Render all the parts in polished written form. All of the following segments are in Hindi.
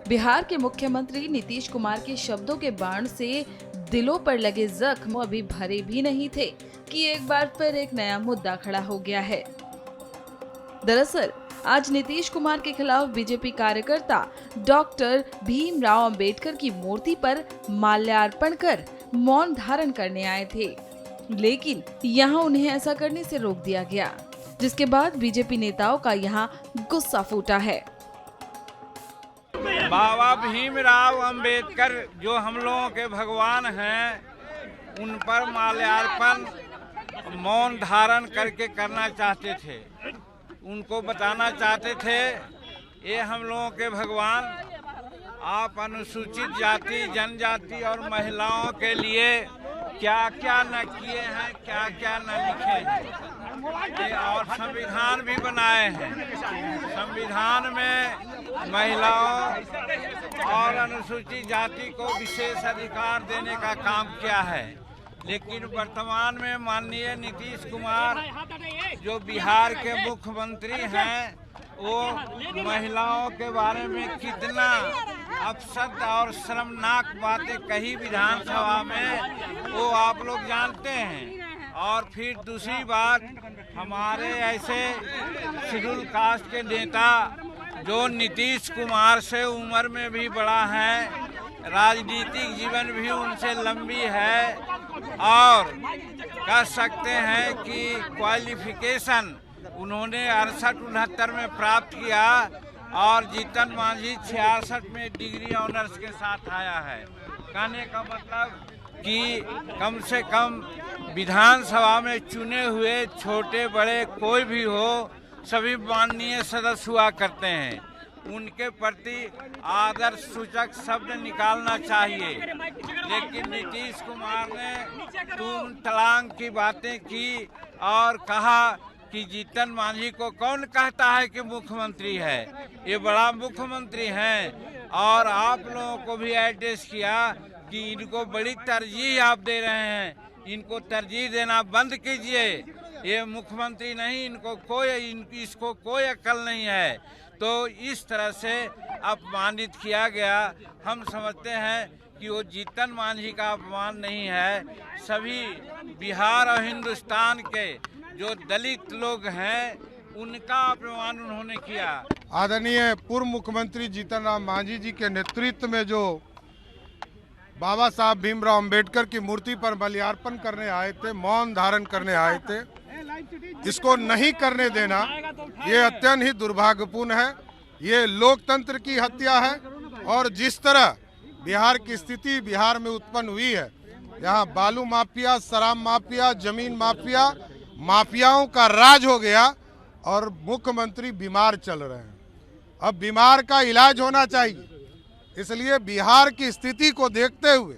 बिहार के मुख्यमंत्री नीतीश कुमार के शब्दों के बाण से दिलों पर लगे जख्म अभी भरे भी नहीं थे कि एक बार फिर एक नया मुद्दा खड़ा हो गया है। दरअसल आज नीतीश कुमार के खिलाफ बीजेपी कार्यकर्ता डॉक्टर भीमराव अंबेडकर की मूर्ति पर माल्यार्पण कर मौन धारण करने आए थे, लेकिन यहां उन्हें ऐसा करने से रोक दिया गया, जिसके बाद बीजेपी नेताओं का यहां गुस्सा फूटा है। बाबा भीमराव अंबेडकर जो हम लोगों के भगवान हैं, उन पर माल्यार्पण मौन धारण करके करना चाहते थे। उनको बताना चाहते थे, ये हम लोगों के भगवान, आप अनुसूचित जाति, जनजाति और महिलाओं के लिए क्या क्या न किए हैं, क्या क्या न लिखे हैं, और संविधान भी बनाए हैं। संविधान में महिलाओं और अनुसूचित जाति को विशेष अधिकार देने का काम किया है। लेकिन वर्तमान में माननीय नीतीश कुमार जो बिहार के मुख्यमंत्री हैं, वो महिलाओं के बारे में कितना अपशब्द और शर्मनाक बातें कही विधानसभा में, वो आप लोग जानते हैं। और फिर दूसरी बात, हमारे ऐसे शेड्यूल कास्ट के नेता जो नीतीश कुमार से उम्र में भी बड़ा है, राजनीतिक जीवन भी उनसे लंबी है, और कह सकते हैं कि क्वालिफिकेशन उन्होंने 68-69 में प्राप्त किया, और जीतन मांझी 66 में डिग्री ऑनर्स के साथ आया है। कहने का मतलब कि कम से कम विधानसभा में चुने हुए छोटे बड़े कोई भी हो, सभी माननीय सदस्य हुआ करते हैं। उनके प्रति आदर सूचक शब्द निकालना चाहिए, लेकिन नीतीश कुमार ने तूम तड़ांग की बातें की और कहा कि जीतन मांझी को कौन कहता है कि मुख्यमंत्री है, ये बड़ा मुख्यमंत्री हैं। और आप लोगों को भी एड्रेस किया कि इनको बड़ी तरजीह आप दे रहे हैं, इनको तरजीह देना बंद कीजिए, ये मुख्यमंत्री नहीं, इसको कोई अक्ल नहीं है। तो इस तरह से अपमानित किया गया। हम समझते हैं कि वो जीतन मांझी का अपमान नहीं है, सभी बिहार और हिंदुस्तान के जो दलित लोग हैं, उनका अपमान उन्होंने किया। आदरणीय पूर्व मुख्यमंत्री जीतन राम मांझी जी के नेतृत्व में जो बाबा साहब भीमराव अंबेडकर की मूर्ति पर माल्यार्पण करने आए थे, मौन धारण करने आए थे, इसको नहीं करने देना ये अत्यंत ही दुर्भाग्यपूर्ण है। ये लोकतंत्र की हत्या है। और जिस तरह बिहार की स्थिति बिहार में उत्पन्न हुई है, यहाँ बालू माफिया, शराब माफिया, जमीन माफिया, माफियाओं का राज हो गया, और मुख्यमंत्री बीमार चल रहे हैं। अब बीमार का इलाज होना चाहिए, इसलिए बिहार की स्थिति को देखते हुए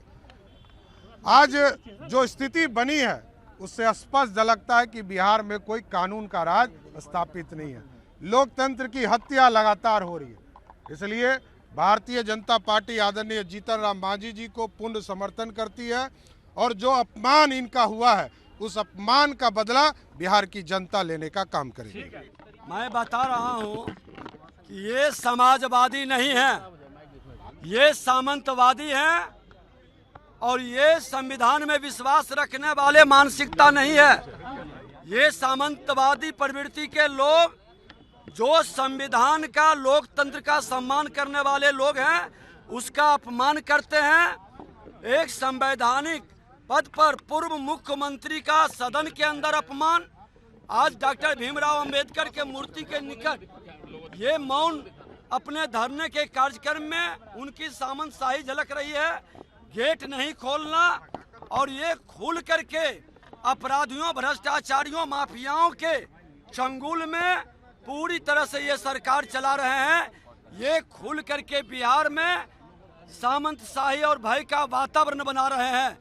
आज जो स्थिति बनी है, उससे स्पष्ट झलकता है कि बिहार में कोई कानून का राज स्थापित नहीं है। लोकतंत्र की हत्या लगातार हो रही है। इसलिए भारतीय जनता पार्टी आदरणीय जीतन राम मांझी जी को पूर्ण समर्थन करती है, और जो अपमान इनका हुआ है, उस अपमान का बदला बिहार की जनता लेने का काम करेगी। मैं बता रहा हूं कि ये समाजवादी नहीं है, ये सामंतवादी हैं, और ये संविधान में विश्वास रखने वाले मानसिकता नहीं है। ये सामंतवादी प्रवृत्ति के लोग जो संविधान का, लोकतंत्र का सम्मान करने वाले लोग हैं, उसका अपमान करते हैं। एक संवैधानिक पद पर पूर्व मुख्यमंत्री का सदन के अंदर अपमान, आज डॉक्टर भीमराव अंबेडकर के मूर्ति के निकट ये मौन अपने धरने के कार्यक्रम में उनकी सामंतशाही झलक रही है। गेट नहीं खोलना, और ये खुल करके अपराधियों, भ्रष्टाचारियों, माफियाओं के चंगुल में पूरी तरह से ये सरकार चला रहे हैं। ये खुल करके बिहार में सामंतशाही और भय का वातावरण बना रहे हैं।